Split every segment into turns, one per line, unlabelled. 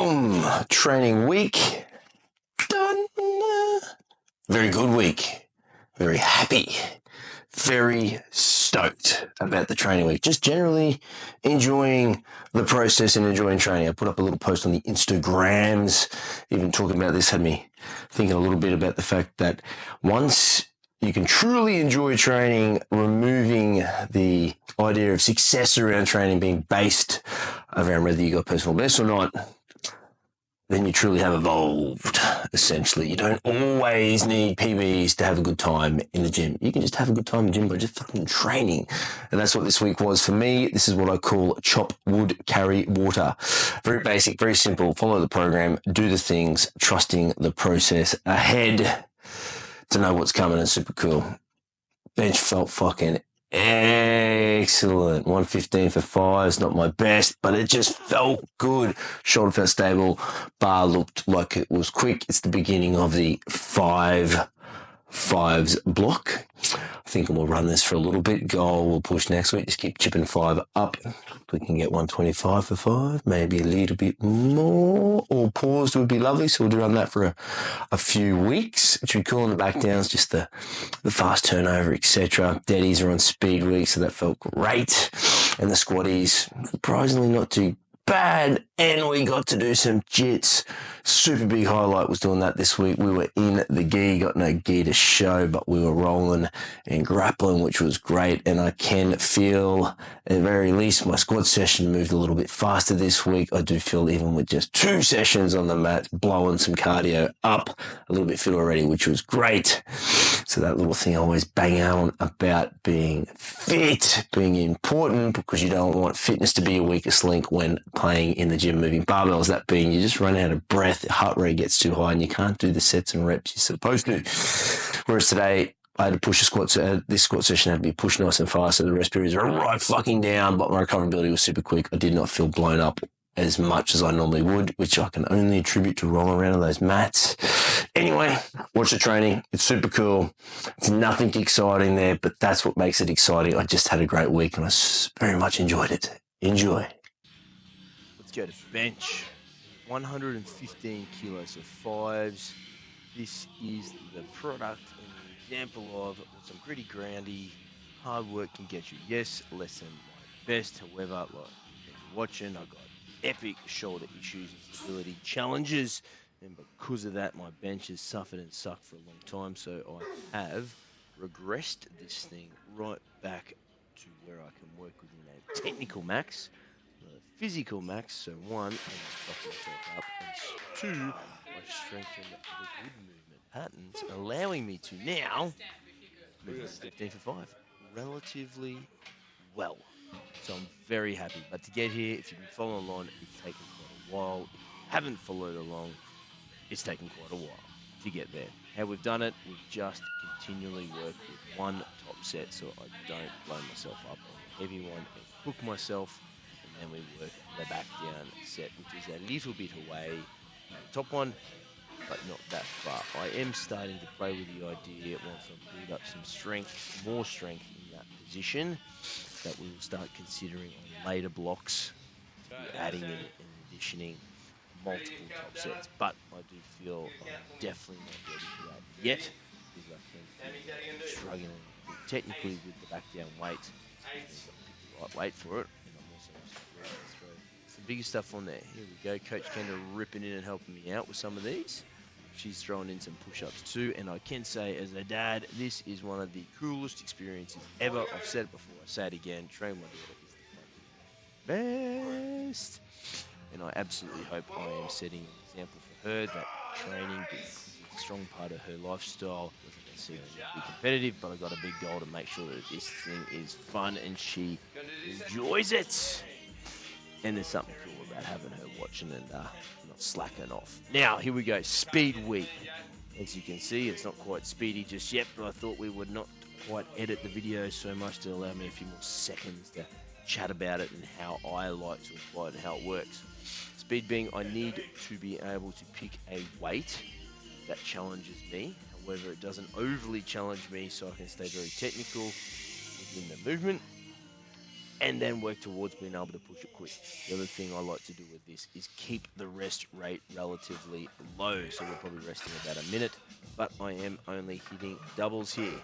Boom! Training week. Done. Very good week. Very happy. Very stoked about the training week. Just generally enjoying the process and enjoying training. I put up a little post on the Instagrams, even talking about this, had me thinking a little bit about the fact that once you can truly enjoy training, removing the idea of success around training being based around whether you got personal best or not, then you truly have evolved, essentially. You don't always need PBs to have a good time in the gym. You can just have a good time in the gym by just fucking training. And that's what this week was for me. This is what I call chop wood, carry water. Very basic, very simple. Follow the program, do the things, trusting the process ahead to know what's coming, and super cool. Bench felt fucking excellent. 115 for 5 is not my best, but it just felt good. Shoulder felt stable. Bar looked like it was quick. It's the beginning of the 5 5s block. I think we'll run this for a little bit. Goal we'll push next week. Just keep chipping 5 up. We can get 125 for 5, maybe a little bit more, or paused would be lovely. So we'll do run that for a few weeks, which we call in the back downs, just the fast turnover, etc. Deadies are on speed week, so that felt great. And the squatties, surprisingly not too bad, and we got to do some jits. Super big highlight was doing that this week. We were in the gi, got no gi to show, but we were rolling and grappling, which was great. And I can feel, at the very least, my squat session moved a little bit faster this week. I do feel even with just 2 sessions on the mat, blowing some cardio up, a little bit fit already, which was great. So that little thing I always bang on about being fit, being important, because you don't want fitness to be your weakest link when playing in the gym, moving barbells. That being, you just run out of breath, your heart rate gets too high, and you can't do the sets and reps you're supposed to. Whereas today, I had to push the squat. This squat session had to be pushed nice and fast, so the rest periods were right fucking down, but my recoverability was super quick. I did not feel blown up as much as I normally would, which I can only attribute to rolling around on those mats. Anyway, watch the training. It's super cool. It's nothing exciting there, but that's what makes it exciting. I just had a great week and I very much enjoyed it. Enjoy.
Let's go to bench. 115 kilos of 5s. This is the product and an example of what some gritty groundy hard work can get you. Yes, less than my best. However, like you're watching, I got epic shoulder issues and stability challenges, and because of that, my bench has suffered and sucked for a long time. So I have regressed this thing right back to where I can work within a technical max, a physical max. So 1, I fuck myself up, and 2, I strengthen the good movement patterns, allowing me to now move 15 for 5 relatively well. So I'm very happy. But to get here, if you've been following along, it's taken quite a while. If you haven't followed along, it's taken quite a while to get there. How we've done it, we've just continually worked with 1 top set so I don't blow myself up on the heavy one and hook myself. And then we work the back down set, which is a little bit away from the top one, but not that far. I am starting to play with the idea once I build up some strength, more strength in that position, that we will start considering on later blocks, adding in and additioning multiple top sets. But I do feel I'm definitely not ready for that yet, because I think struggling technically with the back down weight. I've picked the right weight for it, and I'm also ready to throw some bigger stuff on there. Here we go, Coach Kendra ripping in and helping me out with some of these. She's throwing in some push-ups too, and I can say as a dad, this is one of the coolest experiences ever. I've said it before, I say it again, training my daughter is the fucking best. And I absolutely hope I am setting an example for her that training is a strong part of her lifestyle. Doesn't necessarily be competitive, but I've got a big goal to make sure that this thing is fun and she enjoys it. And there's something cool about having her watching and not slacking off. Now, here we go, speed week. As you can see, it's not quite speedy just yet, but I thought we would not quite edit the video so much to allow me a few more seconds to chat about it and how I like to apply it and how it works. Speed being, I need to be able to pick a weight that challenges me. However, it doesn't overly challenge me, so I can stay very technical within the movement. and then work towards being able to push it quick. The other thing I like to do with this is keep the rest rate relatively low. So we're probably resting about a minute, but I am only hitting doubles here.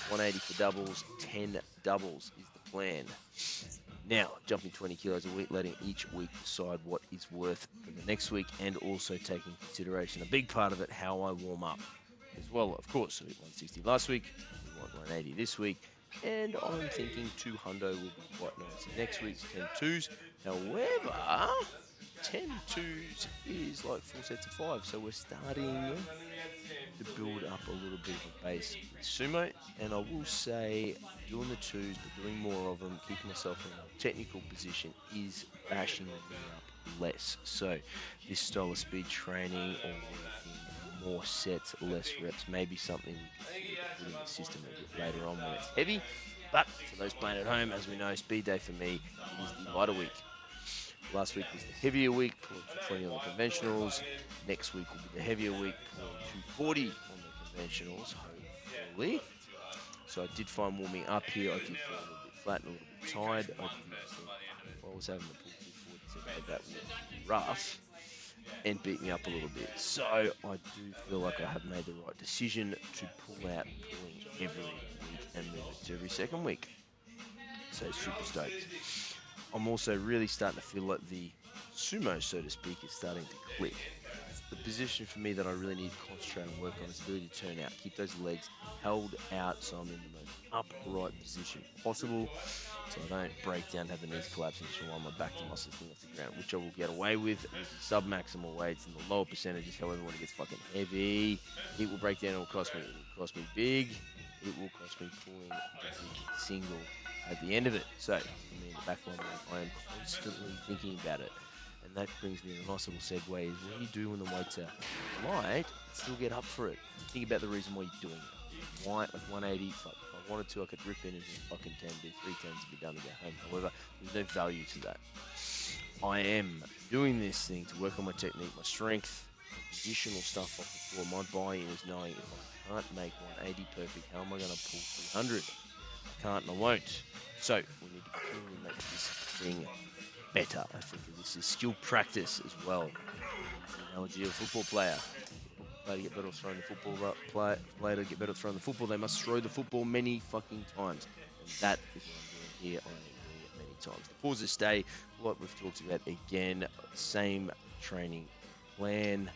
180 for doubles, 10 doubles is the plan. Now, jumping 20 kilos a week, letting each week decide what is worth for the next week, and also taking consideration, a big part of it, how I warm up as well. Of course, so we hit 160 last week, we want 180 this week, and I'm thinking 200 will be quite nice. Next week's 10 twos. However, 10 twos is like 4 sets of 5, so we're starting to build up a little bit of a base with sumo, and I will say doing the twos but doing more of them, keeping myself in a technical position, is bashing me up less. So this style of speed training or working more sets, less reps, may be something we can put in the system a bit later on when it's heavy. But for those playing at home, as we know, speed day for me is the lighter week. Last week was the heavier week, pulling 220 on the conventionals. Next week will be the heavier week, pulling 240 on the conventionals, hopefully. So I did find warming up here, I did feel a little bit flat and a little bit tired. I did think if I was having to pull 240 today, that would be rough and beat me up a little bit. So I do feel like I have made the right decision to pull out pulling every week and move it to every second week. So super stoked. I'm also really starting to feel like the sumo, so to speak, is starting to click. The position for me that I really need to concentrate and work on is ability to turn out, keep those legs held out so I'm in the most upright position possible, so I don't break down, have the knees collapse and while my back to muscles thing off the ground, which I will get away with sub-maximal weights and the lower percentages. However, when it gets fucking heavy, it will break down, it will cost me big, it will cost me pulling the big single at the end of it. So, I mean, the back line, I am constantly thinking about it. And that brings me to a nice little segue is what do you do when the weights are light, still get up for it? Think about the reason why you're doing it. Why, like 180, fuck, if I wanted to, I could rip in and do fucking 10, do 3 tens and be done and go home. However, there's no value to that. I am doing this thing to work on my technique, my strength, positional stuff off the floor. My buy-in is knowing if I can't make 180 perfect, how am I going to pull 300? I can't and I won't. So we need to continually make this thing better. I think this is skill practice as well. It's the analogy of a football player. Player to get better at throwing the football, player to get better at throwing the football, they must throw the football many fucking times. And that is what I'm doing here. I am doing it many times. The pauses stay, like we've talked about again, same training plan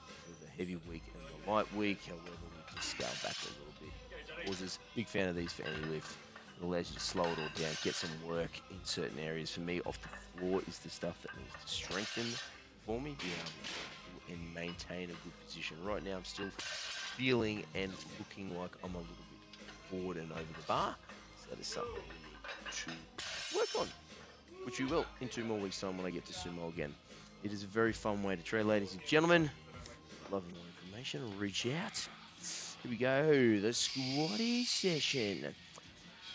for the heavy week and the light week. However, we can scale back a little bit. Pauses, big fan of these for any lift. It allows you to slow it all down, get some work in certain areas. For me, off the floor is the stuff that needs to strengthen for me, be able to and maintain a good position. Right now, I'm still feeling and looking like I'm a little bit forward and over the bar. So that is something we need to work on, which we will in 2 more weeks' time when I get to sumo again. It is a very fun way to train, ladies and gentlemen. Love more information, reach out. Here we go, the squatty session.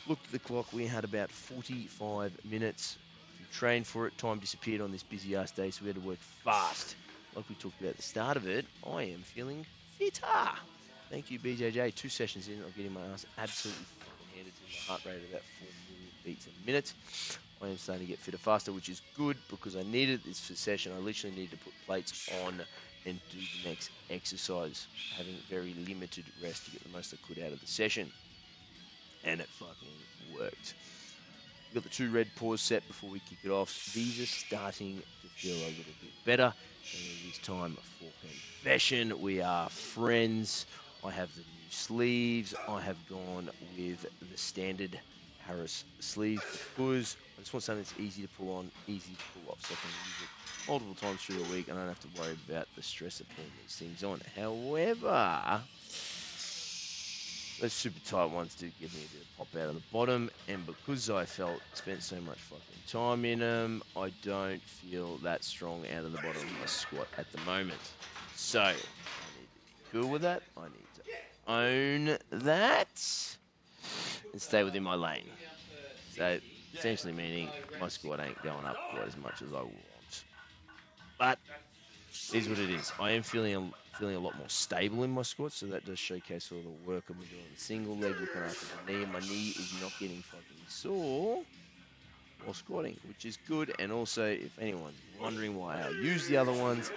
Looked at the clock, we had about 45 minutes to train for it. Time disappeared on this busy ass day, so we had to work fast. Like we talked about at the start of it, I am feeling fitter. Thank you, BJJ. 2 sessions in, I'm getting my ass absolutely fucking handed to my heart rate at about 4 million beats a minute. I am starting to get fitter faster, which is good because I needed this for session. I literally need to put plates on and do the next exercise, having very limited rest to get the most I could out of the session. And it fucking worked. We've got the 2 red paws set before we kick it off. These are starting to feel a little bit better. And it is time for confession. We are friends. I have the new sleeves. I have gone with the standard Harris sleeves because I just want something that's easy to pull on, easy to pull off, so I can use it multiple times through the week and I don't have to worry about the stress of pulling these things on. However, those super tight ones do give me a bit of pop out of the bottom, and because I spent so much fucking time in them, I don't feel that strong out of the bottom of my squat at the moment. So, I need to be cool with that. I need to own that and stay within my lane. So, essentially meaning my squat ain't going up quite as much as I want. But it is what it is. I am feeling a lot more stable in my squats, so that does showcase all the work I've been doing on the single leg, looking after the knee, and my knee is not getting fucking sore. while squatting, which is good. And also, if anyone's wondering why I use the other ones,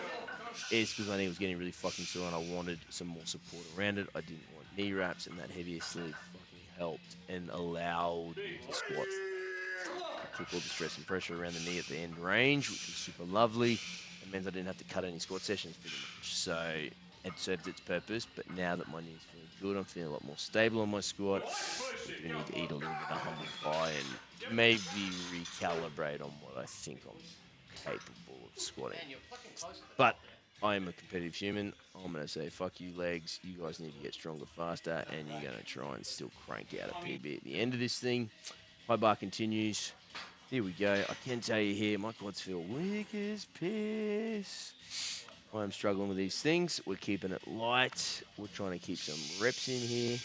it's because I think it was getting really fucking sore and I wanted some more support around it. I didn't want knee wraps, and that heavier sleeve fucking helped and allowed me to squat. It took all the stress and pressure around the knee at the end range, which was super lovely. It meant I didn't have to cut any squat sessions pretty much. So it served its purpose, but now that my knee's feeling good, I'm feeling a lot more stable on my squat. I do need to eat a little bit of humble pie and maybe recalibrate on what I think I'm capable of squatting. But I am a competitive human. I'm going to say, fuck you, legs. You guys need to get stronger faster, and you're going to try and still crank out a PB at the end of this thing. High bar continues. Here we go. I can tell you here, my quads feel weak as piss. I'm struggling with these things. We're keeping it light. We're trying to keep some reps in here.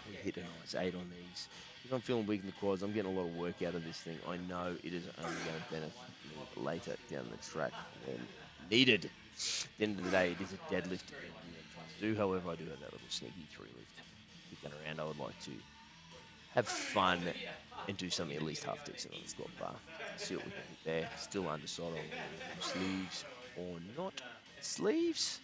We hit a nice 8 on these. If I'm feeling weak in the quads, I'm getting a lot of work out of this thing. I know it is only going to benefit me later down the track when needed. At the end of the day, it is a deadlift that I'm trying to do. However, I do have that little sneaky 3 lift kicking around. I would like to have fun and do something at least half decent on the squat bar. See what we can do there. Still undecided on sleeves or not sleeves.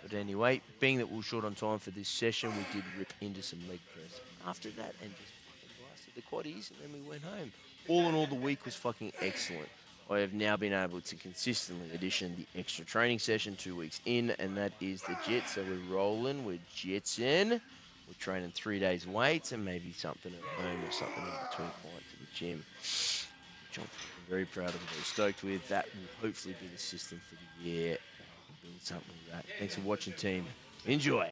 But anyway, being that we were short on time for this session, we did rip into some leg press after that and just fucking blasted the quaddies, and then we went home. All in all, the week was fucking excellent. I have now been able to consistently addition the extra training session 2 weeks in, and that is the jits. So we're rolling, we're jitsing. We're training 3 days weights and maybe something at home or something in between clients at the gym, which I'm very proud of and very stoked with. That will hopefully be the system for the year. And I can build something with that. Thanks for watching, team. Enjoy.